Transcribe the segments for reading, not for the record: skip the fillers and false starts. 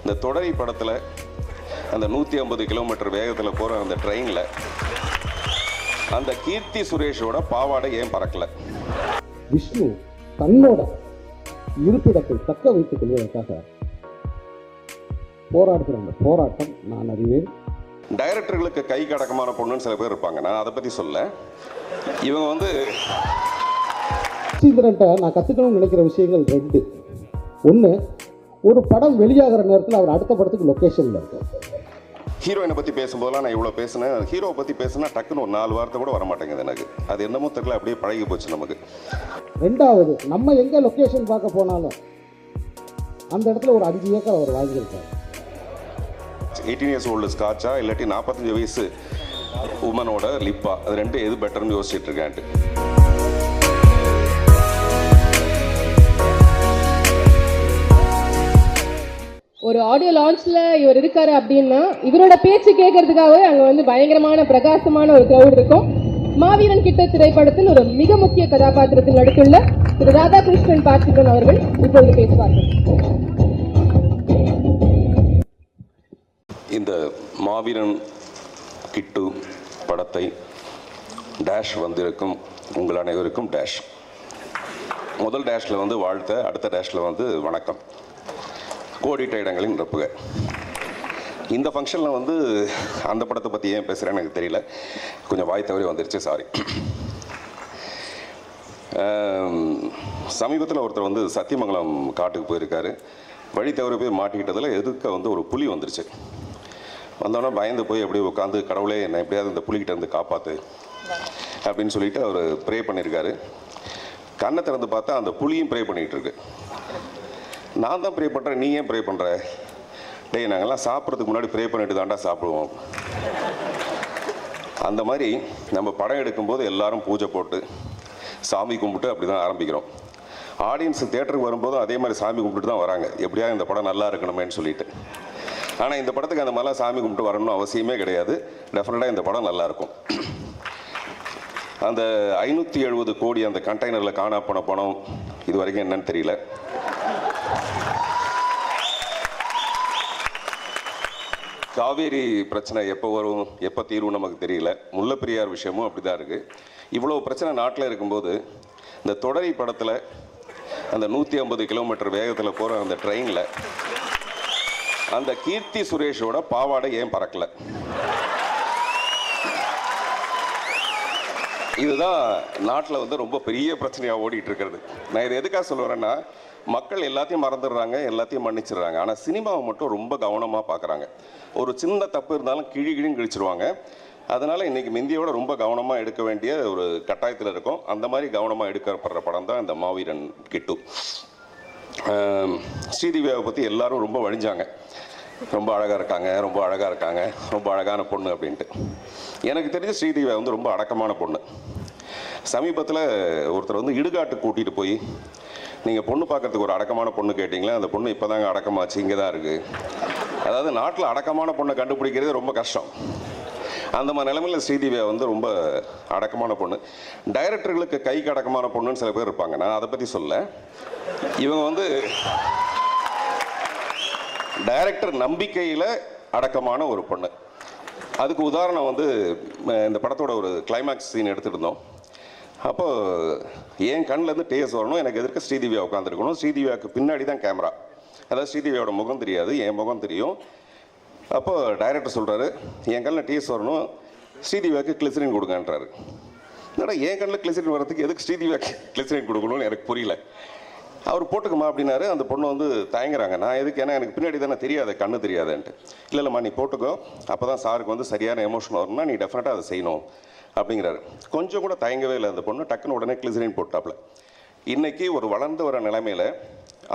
இந்த தொடரி படத்தில் அந்த 150 கிலோமீட்டர் வேகத்தில் போகிற அந்த ட்ரெயினில் அந்த கீர்த்தி சுரேஷோட பாவாடை ஏன் பறக்கல? விஷ்ணு தன்னோட இருப்பிடத்தை தக்க வைத்துக் கொள்வதற்காக போராடுகிற அந்த போராட்டம் நான் அறிவேன். டைரக்டர்களுக்கு கை கடக்கமான பொண்ணுன்னு சில பேர் இருப்பாங்க. நான் அதை பற்றி சொல்ல. இவங்க வந்து சீந்திரன்ட்ட நான் கற்றுக்கணும்னு நினைக்கிற விஷயங்கள் 2. ஒன்று, ஒரு படம் வெளியாகிற நேரத்தில் அவர் அடுத்த படத்துக்கு லொக்கேஷனில் இருக்கார். ஹீரோயினை பற்றி பேசும்போதெல்லாம் நான் இவ்வளோ பேசினேன். ஹீரோவை பற்றி பேசினா டக்குன்னு ஒரு 4 வார்த்தை கூட வர மாட்டேங்குது எனக்கு. அது என்னமோ தெரியல, அப்படியே பழகி போச்சு நமக்கு. 2வது, நம்ம எங்கே லொக்கேஷன் பார்க்க போனாலும் அந்த இடத்துல ஒரு 5 ஏக்கர் அவர் வாங்கியிருக்கார். 18 இயர்ஸ் ஓல்டு ஸ்காட்சா இல்லாட்டி 45 வயசு உமனோட லிப்பா, அது 2 எது பெட்டர்னு யோசிச்சுட்டு இருக்கேன்ட்டு. ஒரு ஆடியோ லான்ச்ல இவர் இருக்காரு அப்படின்னா இவரோட பேச்சு கேட்கறதுக்காகவே அங்க வந்து பயங்கரமான பிரகாசமான ஒரு கிரௌட் இருக்கும். மாவீரன் கிட்ட திரைப்படத்தில் ஒரு மிக முக்கிய கதாபாத்திரத்தில் நடித்துள்ள திரு ராதாகிருஷ்ணன் பார்த்திபன் அவர்கள் இப்பொழுது பேசுவார்கள். இந்த மாவீரன் கிட்டு படத்தை டேஷ் வந்திருக்கும் உங்கள் அனைவருக்கும் டேஷ். முதல் டேஷில் வந்து வாழ்த்த, அடுத்த டேஷில் வந்து வணக்கம். கோடிட்ட இடங்களின் நிரப்புக. இந்த ஃபங்க்ஷனில் வந்து அந்த படத்தை பற்றி ஏன் பேசுகிறேன்னு எனக்கு தெரியல, கொஞ்சம் வாய் தவறி வந்துருச்சு, சாரி. சமீபத்தில் ஒருத்தர் வந்து சத்தியமங்கலம் காட்டுக்கு போயிருக்காரு. வழி தவறி போய் மாட்டிக்கிட்டதில் எதுக்க வந்து ஒரு புலி வந்துருச்சு. வந்தோடனே பயந்து போய் அப்படியே உட்காந்து, கடவுளே என்னை எப்படியாவது இந்த புலிகிட்ட இருந்து காப்பாற்று அப்படின்னு சொல்லிட்டு அவர் ப்ரே பண்ணியிருக்காரு. கண்ணை திறந்து பார்த்தா அந்த புலியும் ப்ரே பண்ணிகிட்டு இருக்கு. நான் தான் ப்ரே பண்ணுறேன், நீ ஏன் ப்ரே பண்ணுற? டேய், நாங்கள்லாம் சாப்பிட்றதுக்கு முன்னாடி ப்ரே பண்ணிட்டு தாண்டா சாப்பிடுவோம். அந்த மாதிரி நம்ம படம் எடுக்கும்போது எல்லாரும் பூஜை போட்டு சாமி கும்பிட்டு அப்படி தான் ஆரம்பிக்கிறோம். ஆடியன்ஸ் தேட்டருக்கு வரும்போதும் அதே மாதிரி சாமி கும்பிட்டு தான் வராங்க, எப்படியா இந்த படம் நல்லா இருக்கணுமேன்னு சொல்லிட்டு. ஆனால் இந்த படத்துக்கு அந்த மாதிரிலாம் சாமி கும்பிட்டு வரணும்னு அவசியமே கிடையாது. டெஃபினட்டாக இந்த படம் நல்லாயிருக்கும். அந்த 570 கோடி அந்த கண்டெய்னரில் காணா போன பணம் இது வரைக்கும் என்னன்னு தெரியல. காவேரி பிரச்சனை எப்போ வரும், எப்போ தீர்வும் நமக்கு தெரியல. முல்லைப்பெரியார் விஷயமும் அப்படி தான் இருக்குது. இவ்வளோ பிரச்சனை நாட்டில் இருக்கும்போது இந்த தொடரி படத்தில் அந்த 150 கிலோமீட்டர் வேகத்தில் போகிற அந்த ட்ரெயினில் அந்த கீர்த்தி சுரேஷோட பாவாடை ஏன் பறக்கல? இதுதான் நாட்டில் வந்து ரொம்ப பெரிய பிரச்சனையாக ஓடிட்டு இருக்கிறது. நான் இதை எதுக்காக சொல்லுவேன்னா, மக்கள் எல்லாத்தையும் மறந்துடுறாங்க, எல்லாத்தையும் மன்னிச்சிடுறாங்க. ஆனால் சினிமாவை மட்டும் ரொம்ப கவனமாக பார்க்குறாங்க. ஒரு சின்ன தப்பு இருந்தாலும் கிழின்னு கிழிச்சிருவாங்க. அதனால் இன்றைக்கி இந்தியாவோட ரொம்ப கவனமாக எடுக்க வேண்டிய ஒரு கட்டாயத்தில் இருக்கும். அந்த மாதிரி கவனமாக எடுக்கப்படுற படம் தான் இந்த மாவீரன் கிட்டு. ஸ்ரீதேவியாவை பற்றி எல்லாரும் ரொம்ப வழிஞ்சாங்க. ரொம்ப அழகாக இருக்காங்க, ரொம்ப அழகாக இருக்காங்க, ரொம்ப அழகான பொண்ணு அப்படின்ட்டு. எனக்கு தெரிஞ்ச ஸ்ரீதேவியா வந்து ரொம்ப அடக்கமான பொண்ணு. சமீபத்தில் ஒருத்தர் வந்து இடுகாட்டு கூட்டிகிட்டு போய், நீங்கள் பொண்ணு பார்க்குறதுக்கு ஒரு அடக்கமான பொண்ணு கேட்டிங்களே, அந்த பொண்ணு இப்போ தாங்க அடக்கமாச்சு, இங்கே தான் இருக்குது. அதாவது நாட்டில் அடக்கமான பொண்ணை கண்டுபிடிக்கிறது ரொம்ப கஷ்டம். அந்த மாதிரி நிலைமையில் ஸ்ரீதேவியா வந்து ரொம்ப அடக்கமான பொண்ணு. டைரக்டர்களுக்கு கைக்கு அடக்கமான பொண்ணுன்னு சில பேர் இருப்பாங்க. நான் அதை பற்றி சொல்ல. இவங்க வந்து டைரக்டர் நம்பிக்கையில் அடக்கமான ஒரு பொண்ணு. அதுக்கு உதாரணம் வந்து இந்த படத்தோட ஒரு கிளைமேக்ஸ் சீன் எடுத்துகிட்டு இருந்தோம். அப்போது என் கண்ணிலேருந்து டேஸ் வரணும், எனக்கு எதிர்க்க ஸ்ரீதேவியா உட்காந்துருக்கணும். ஸ்ரீதேவியாவுக்கு பின்னாடி தான் கேமரா. அதாவது ஸ்ரீதேவியோட முகம் தெரியாது, என் முகம் தெரியும். அப்போது டைரக்டர் சொல்கிறாரு, என் கண்ணில் டேஸ் வரணும், ஸ்ரீதேவியாவுக்கு கிளிசரின் கொடுங்கன்றாரு. என்னடா என் கண்ணில் கிளிசரின் வரதுக்கு எதுக்கு ஸ்ரீதேவியாவுக்கு கிளிசரின் கொடுக்கணும்னு எனக்கு புரியல. அவர் போட்டுக்குமா அப்படின்னாரு. அந்த பொண்ணு வந்து தயங்குறாங்க. நான் எதுக்கு, ஏன்னா எனக்கு பின்னாடி தானே தெரியாது, கண்ணு தெரியாதுன்ட்டு. இல்லைம்மா நீ போட்டுக்கோ, அப்போ தான் சாருக்கு வந்து சரியான எமோஷன் வரணும்னா நீ டெஃபினட்டாக அதை செய்யணும் அப்படிங்கிறாரு. கொஞ்சம் கூட தயங்கவே இல்லை அந்த பொண்ணு. டக்குன்னு உடனே கிளிசரின் போட்டாப்புல. இன்றைக்கி ஒரு வளர்ந்து வர நிலைமையில்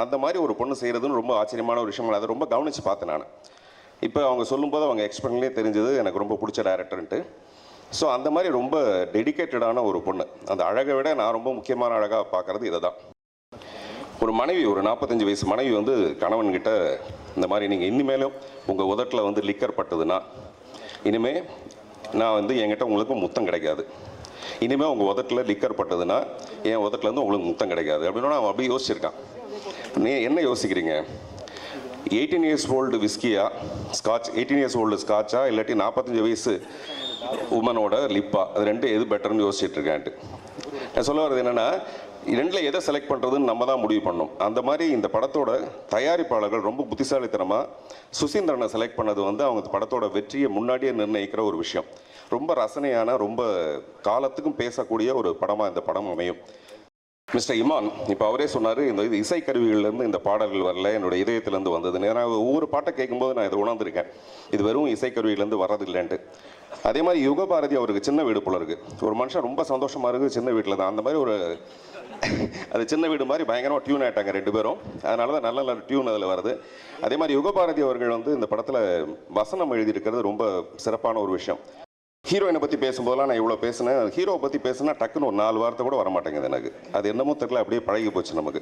அந்த மாதிரி ஒரு பொண்ணு செய்கிறதுன்னு ரொம்ப ஆச்சரியமான ஒரு விஷயம். அதை ரொம்ப கவனித்து பார்த்தேன் நான். இப்போ அவங்க சொல்லும்போது அவங்க எக்ஸ்பிரஷன்லேயே தெரிஞ்சது எனக்கு ரொம்ப பிடிச்ச டைரக்டர்ன்ட்டு. ஸோ அந்த மாதிரி ரொம்ப டெடிக்கேட்டடான ஒரு பொண்ணு. அந்த அழகை விட நான் ரொம்ப முக்கியமான அழகாக பார்க்குறது இதை தான். ஒரு மனைவி, ஒரு 45 வயசு மனைவி வந்து கணவன்கிட்ட இந்த மாதிரி, நீங்கள் இனிமேலும் உங்கள் உதட்டில் வந்து லிக்கர் பட்டுதுன்னா இனிமேல் நான் வந்து என்கிட்ட உங்களுக்கு முத்தம் கிடைக்காது. இனிமேல் உங்கள் உதட்டில் லிக்கர் பட்டதுன்னா என் உதட்டிலேருந்து உங்களுக்கு முத்தம் கிடைக்காது அப்படின்னு அவன் அப்படி யோசிச்சிருக்கான். நீ என்ன யோசிக்கிறீங்க? 18 இயர்ஸ் ஓல்டு விஸ்கியா, ஸ்காட்ச் 18 இயர்ஸ் ஓல்டு ஸ்காட்சா, இல்லாட்டி 45 வயசு உமனோட லிப்பா, அது ரெண்டு எது பெட்டர்னு யோசிச்சுட்டு இருக்கேன்ட்டு. நான் சொல்ல வர்றது என்னென்னா, ரெண்டில் எதை செலக்ட் பண்ணுறதுன்னு நம்ம தான் முடிவு பண்ணோம். அந்த மாதிரி இந்த படத்தோட தயாரிப்பாளர்கள் ரொம்ப புத்திசாலித்தனமாக சுசீந்திரனை செலக்ட் பண்ணது வந்து அவங்க படத்தோட வெற்றியை முன்னாடியே நிர்ணயிக்கிற ஒரு விஷயம். ரொம்ப ரசனையான, ரொம்ப காலத்துக்கும் பேசக்கூடிய ஒரு படமாக இந்த படம் அமையும். மிஸ்டர் இமான் இப்போ அவரே சொன்னார், இந்த இது இசைக்கருவிகள்லேருந்து இந்த பாடல்கள் வரல, என்னோடய இதயத்திலேருந்து வந்தது. நான் ஒவ்வொரு பாட்டை கேட்கும்போது நான் இதை உணர்ந்திருக்கேன், இது வெறும் இசைக்கருவியிலேருந்து வர்றதில்லைன்ட்டு. அதே மாதிரி யுகபாரதி அவருக்கு சின்ன வீடு போல இருக்குது. ஒரு மனுஷன் ரொம்ப சந்தோஷமாக இருக்குது சின்ன வீட்டில் தான். அந்த மாதிரி ஒரு அது சின்ன வீடு மாதிரி பயங்கரமாக டியூன் ஆகிட்டாங்க ரெண்டு பேரும். அதனால தான் நல்ல நல்ல டியூன் அதில் வருது. அதே மாதிரி யுகபாரதி அவர்கள் வந்து இந்த படத்தில் வசனம் எழுதியிருக்கிறது ரொம்ப சிறப்பான ஒரு விஷயம். ஹீரோயினை பற்றி பேசும்போதெல்லாம் நான் இவ்வளோ பேசினேன், ஹீரோவை பற்றி பேசினா டக்குன்னு ஒரு 4 வார்த்தை கூட வர மாட்டேங்குது எனக்கு. அது என்னமோ தெரியல, அப்படியே பழகி போச்சு நமக்கு.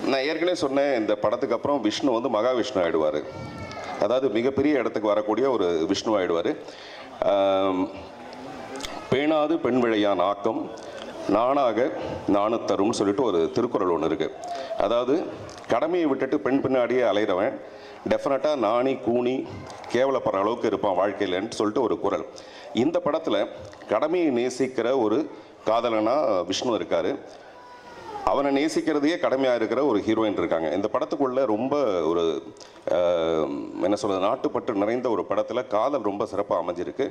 நான் ஏற்கனவே சொன்னேன், இந்த படத்துக்கு அப்புறம் விஷ்ணு வந்து மகாவிஷ்ணு ஆகிடுவார். அதாவது மிகப்பெரிய இடத்துக்கு வரக்கூடிய ஒரு விஷ்ணு ஆகிடுவார். பேணாது பெண் விளையான் ஆக்கம் நானாக நானு தரும்னு சொல்லிட்டு ஒரு திருக்குறள் ஒன்று இருக்குது. அதாவது கடமையை விட்டுட்டு பெண் பின்னாடியே அலைகிறவன் டெஃபினட்டாக நாணி கூணி கேவலப்படுற அளவுக்கு இருப்பான் வாழ்க்கையிலன்னு சொல்லிட்டு ஒரு குறள். இந்த படத்தில் கடமையை நேசிக்கிற ஒரு காதலனாக விஷ்ணு இருக்கார். அவனை நேசிக்கிறதையே கடமையாக இருக்கிற ஒரு ஹீரோயின் இருக்காங்க. இந்த படத்துக்குள்ளே ரொம்ப ஒரு என்ன சொல்கிறது, நாட்டுப்பற்று நிறைந்த ஒரு படத்தில் காதல் ரொம்ப சிறப்பாக அமைஞ்சிருக்கு.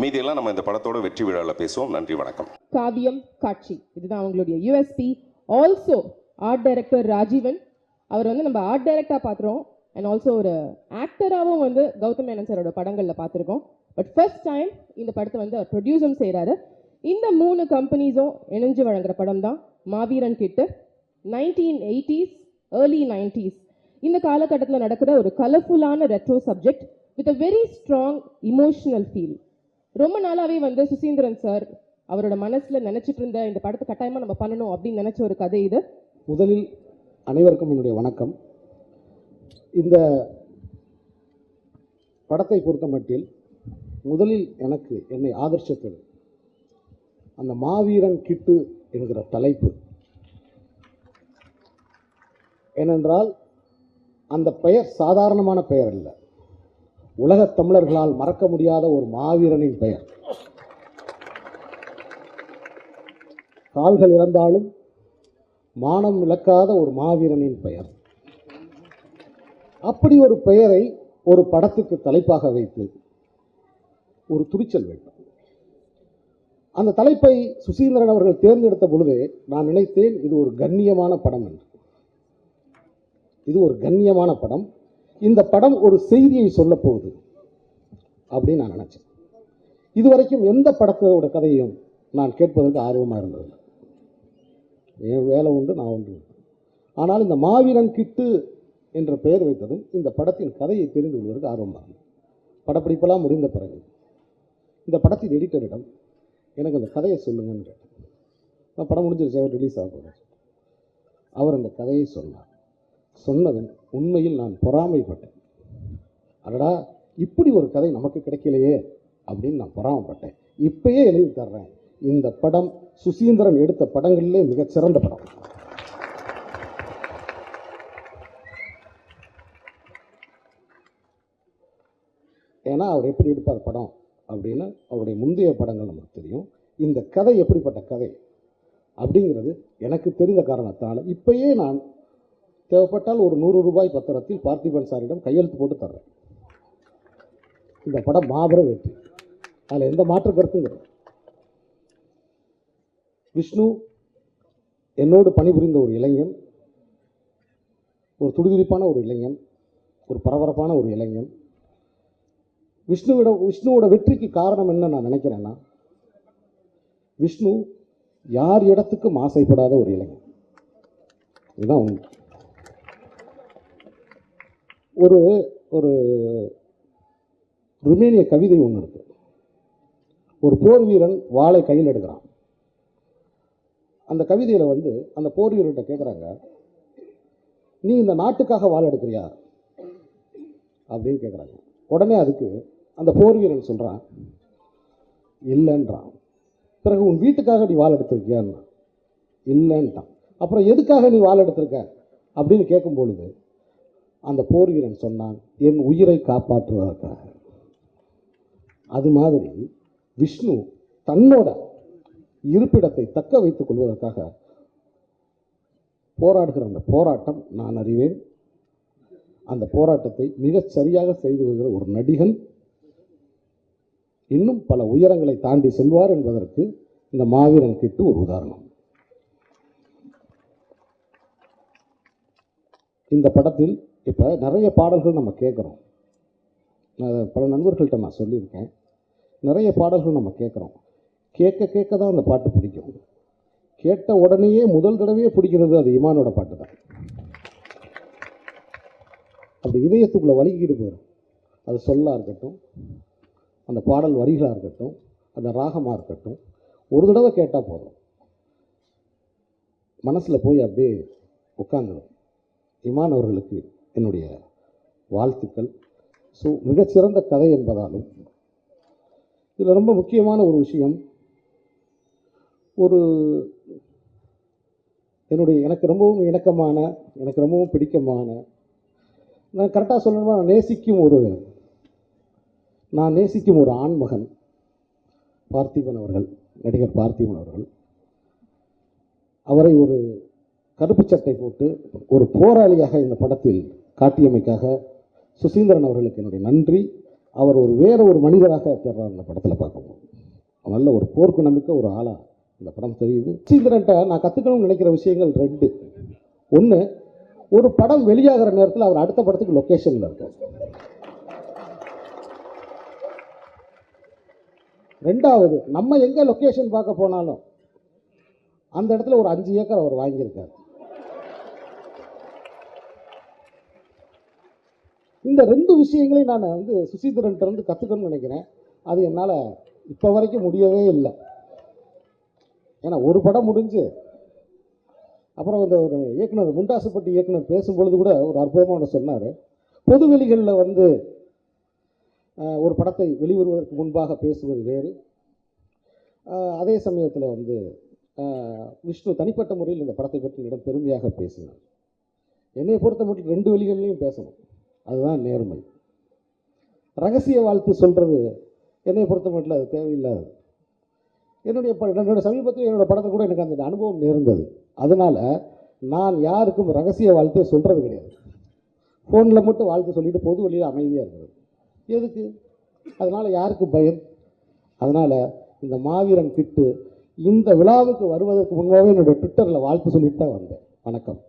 மீதியெல்லாம் நம்ம இந்த படத்தோட வெற்றி விழாவில் பேசுவோம். நன்றி, வணக்கம். காவியம் காட்சி, இதுதான் அவங்களுடைய USP. Also art director Rajeevan, அவர் வந்து நம்ம ஆர்ட் டைரக்டாக பார்த்துருவோம், அண்ட் ஆல்சோ ஒரு ஆக்டராகவும் வந்து கௌதம் மேனன் சாரோட படங்களில் பார்த்துருக்கோம். பட் ஃபர்ஸ்ட் டைம் இந்த படத்தை வந்து அவர் ப்ரொடியூஸும் செய்கிறாரு. இந்த 3 கம்பெனிஸும் இணைஞ்சு வழங்குற படம் தான் மாவீரன் கிட்டு. 1980s early 90s இந்த காலகட்டத்தில் நடக்கிற ஒரு கலர்ஃபுல்லான retro subject with a very strong emotional feel. ரொம்ப நாளாகவே வந்து சுசீந்திரன் சார் அவரோட மனசில் நினச்சிட்டு இருந்த இந்த படத்தை கட்டாயமாக நம்ம பண்ணணும் அப்படின்னு நினச்ச ஒரு கதை இது. முதலில் அனைவருக்கும் என்னுடைய வணக்கம். இந்த படத்தை பொறுத்த மட்டில் முதலில் என்னை ஆதர்ஷத்தது அந்த மாவீரன் கிட்டு என்கிற தலைப்பு. ஏனென்றால் அந்த பெயர் சாதாரணமான பெயர் அல்ல, உலகத் தமிழர்களால் மறக்க முடியாத ஒரு மாவீரனின் பெயர். கால்கள் இழந்தாலும் மானம் இழக்காத ஒரு மாவீரனின் பெயர். அப்படி ஒரு பெயரை ஒரு படத்துக்கு தலைப்பாக வைத்து ஒரு துணிச்சல் வேண்டும். அந்த தலைப்பை சுசீந்திரன் அவர்கள் தேர்ந்தெடுத்த பொழுதே நான் நினைத்தேன், இது ஒரு கண்ணியமான படம் என்று. இது ஒரு கண்ணியமான படம், இந்த படம் ஒரு செய்தியை சொல்ல போகுது அப்படின்னு நான் நினைச்சேன். இதுவரைக்கும் எந்த படத்தோட கதையும் நான் கேட்பதற்கு ஆர்வமாக இருந்தது. என் வேலை உண்டு, நான் உண்டு. ஆனால் இந்த மாவீரன் கிட்டு என்ற பெயர் வைத்ததும் இந்த படத்தின் கதையை தெரிந்து கொள்வதற்கு ஆர்வமாக இருந்தது. படப்பிடிப்பெல்லாம் முடிந்த பிறகு இந்த படத்தின் எடிட்டரிடம் எனக்கு அந்த கதையை சொல்லுங்கன்னு கேட்டேன். நான் படம் முடிஞ்சிருச்சு, அவர் ரிலீஸ் ஆக போகிறேன். அவர் அந்த கதையை சொன்னார். சொன்னதும் உண்மையில் நான் பொறாமைப்பட்டேன். அடடா, இப்படி ஒரு கதை நமக்கு கிடைக்கலையே அப்படின்னு நான் பொறாமைப்பட்டேன். இப்பயே எழுதி தர்றேன், இந்த படம் சுசீந்திரன் எடுத்த படங்களிலே மிகச்சிறந்த படம். ஏன்னா அவர் எப்படி எடுப்பார் படம் அப்படின்னு அவருடைய முந்தைய படங்கள் நமக்கு தெரியும். இந்த கதை எப்படிப்பட்ட கதை அப்படிங்கிறது எனக்கு தெரிந்த காரணத்தால் இப்பயே நான் தேவைப்பட்டால் ஒரு 100 ரூபாய் பத்திரத்தில் பார்த்திபன் சாரிடம் கையெழுத்து போட்டு தர்றேன். இந்த படம் மாபெரும் வெற்றி, அதில் எந்த மாற்று கருத்தும் கிடையாது. விஷ்ணு என்னோடு பணிபுரிந்த ஒரு இளைஞன், ஒரு துடிதுடிப்பான ஒரு இளைஞன், ஒரு பரபரப்பான ஒரு இளைஞன். விஷ்ணுவோட வெற்றிக்கு காரணம் என்ன நான் நினைக்கிறேன்னா, விஷ்ணு யார் இடத்துக்கும் ஆசைப்படாத ஒரு இளைஞன். இதுதான் உண்மை. ஒரு ஒரு ருமேனிய கவிதை ஒன்று இருக்கு. ஒரு போர் வீரன் வாளை கையில் எடுக்கிறான். அந்த கவிதையில் வந்து அந்த போர் வீரர்கிட்ட கேட்குறாங்க, நீ இந்த நாட்டுக்காக வாள் எடுக்கிறியா அப்படின்னு கேட்குறாங்க. உடனே அதுக்கு அந்த போர் வீரன் சொல்கிறான், இல்லைன்றான். பிறகு உன் வீட்டுக்காக நீ வாள் எடுத்திருக்கியான்னு, இல்லைன்ட்டான். அப்புறம் எதுக்காக நீ வாள் எடுத்திருக்க அப்படின்னு கேட்கும் பொழுது அந்த போர் வீரன் சொன்னான், என் உயிரை காப்பாற்றுவதற்காக. அது மாதிரி விஷ்ணு தன்னோட இருப்பிடத்தை தக்க வைத்துக் கொள்வதற்காக போராடுகிற அந்த போராட்டம் நான் அறிவேன். அந்த போராட்டத்தை மிகச் சரியாக செய்து வருகிற ஒரு நடிகன் இன்னும் பல உயரங்களை தாண்டி செல்வார் என்பதற்கு இந்த மாவீரன் கிட்டு ஒரு உதாரணம். இந்த படத்தில் இப்போ நிறைய பாடல்கள் நம்ம கேட்குறோம். பல நண்பர்கள்ட்ட நான் சொல்லியிருக்கேன், நிறைய பாடல்கள் நம்ம கேட்குறோம். கேட்க கேட்க தான் அந்த பாட்டு பிடிக்கும். கேட்ட உடனேயே முதல் தடவையே பிடிக்கிறது அது இமானோட பாட்டு தான். அப்படி இதயத்துக்குள்ளே வலிக்கிட்டு போயிடும். அது சொல்லாக இருக்கட்டும், அந்த பாடல் வரிகளாக இருக்கட்டும், அந்த ராகமாக இருக்கட்டும், ஒரு தடவை கேட்டால் போதும், மனசில் போய் அப்படியே உட்காந்துடும். இமான் அவர்களுக்கு என்னுடைய வாழ்த்துக்கள். ஸோ மிகச்சிறந்த கதை என்பதாலும் இதில் ரொம்ப முக்கியமான ஒரு விஷயம், எனக்கு ரொம்பவும் இணக்கமான, எனக்கு ரொம்பவும் பிடிக்கமான, நான் கரெக்டாக சொல்லணுமா, நான் நேசிக்கும் ஒரு ஆண்மகன் பார்த்திபன் அவர்கள், நடிகர் பார்த்திபன் அவர்கள். அவரை ஒரு கருப்பு சட்டை போட்டு ஒரு போராளியாக இந்த படத்தில் காட்டியமைக்காக சுசீந்திரன் அவர்களுக்கு என்னுடைய நன்றி. அவர் வேற ஒரு மனிதராக தெரிறார் இந்த படத்தில் பார்க்கணும். நல்ல ஒரு போர்க்குணமிக்க ஒரு ஆளாக இந்த படம் தெரியுது. சுசீந்திரன்ட்ட நான் கற்றுக்கணும்னு நினைக்கிற விஷயங்கள் 2. ஒன்று, ஒரு படம் வெளியாகிற நேரத்தில் அவர் அடுத்த படத்துக்கு லொக்கேஷனில் இருக்கார். 2வது, நம்ம எங்கே லொக்கேஷன் பார்க்க போனாலும் அந்த இடத்துல ஒரு 5 ஏக்கர் அவர் வாங்கியிருக்கார். இந்த 2 விஷயங்களையும் நான் சுசீந்திரன்ட்ட இருந்து கற்றுக்கணும்னு நினைக்கிறேன். அது என்னால் இப்போ வரைக்கும் முடியவே இல்லை. ஏன்னா ஒரு படம் முடிஞ்சு அப்புறம் ஒரு இயக்குனர், முண்டாசுப்பட்டி இயக்குனர் பேசும்பொழுது கூட ஒரு அற்புதமாக ஒன்று சொன்னார். பொதுவெளிகளில் ஒரு படத்தை வெளிவருவதற்கு முன்பாக பேசுவது வேறு, அதே சமயத்தில் விஷ்ணு தனிப்பட்ட முறையில் இந்த படத்தை பற்றி இடம் பெருமையாக பேசினார். என்னை பொறுத்த மட்டும் 2 வழிகள்லையும் பேசணும், அதுதான் நேர்மை. ரகசிய வாழ்த்து சொல்கிறது என்னை பொறுத்த மட்டும் அது தேவையில்லாது. என்னுடைய சமீபத்தில் என்னோட படத்தில் கூட எனக்கு அந்த அனுபவம் நேர்ந்தது. அதனால் நான் யாருக்கும் ரகசிய வாழ்த்தே சொல்கிறது கிடையாது. ஃபோனில் மட்டும் வாழ்த்து சொல்லிவிட்டு பொது வழியில் அமைதியாக இருக்கிறது எதுக்கு? அதனால் யாருக்கு பயம்? அதனால் இந்த மாவீரன் கிட்டு இந்த விழாவுக்கு வருவதற்கு முன்பாகவே என்னோடய ட்விட்டரில் வாழ்த்து சொல்லிட்டு தான் வந்தேன். வணக்கம்.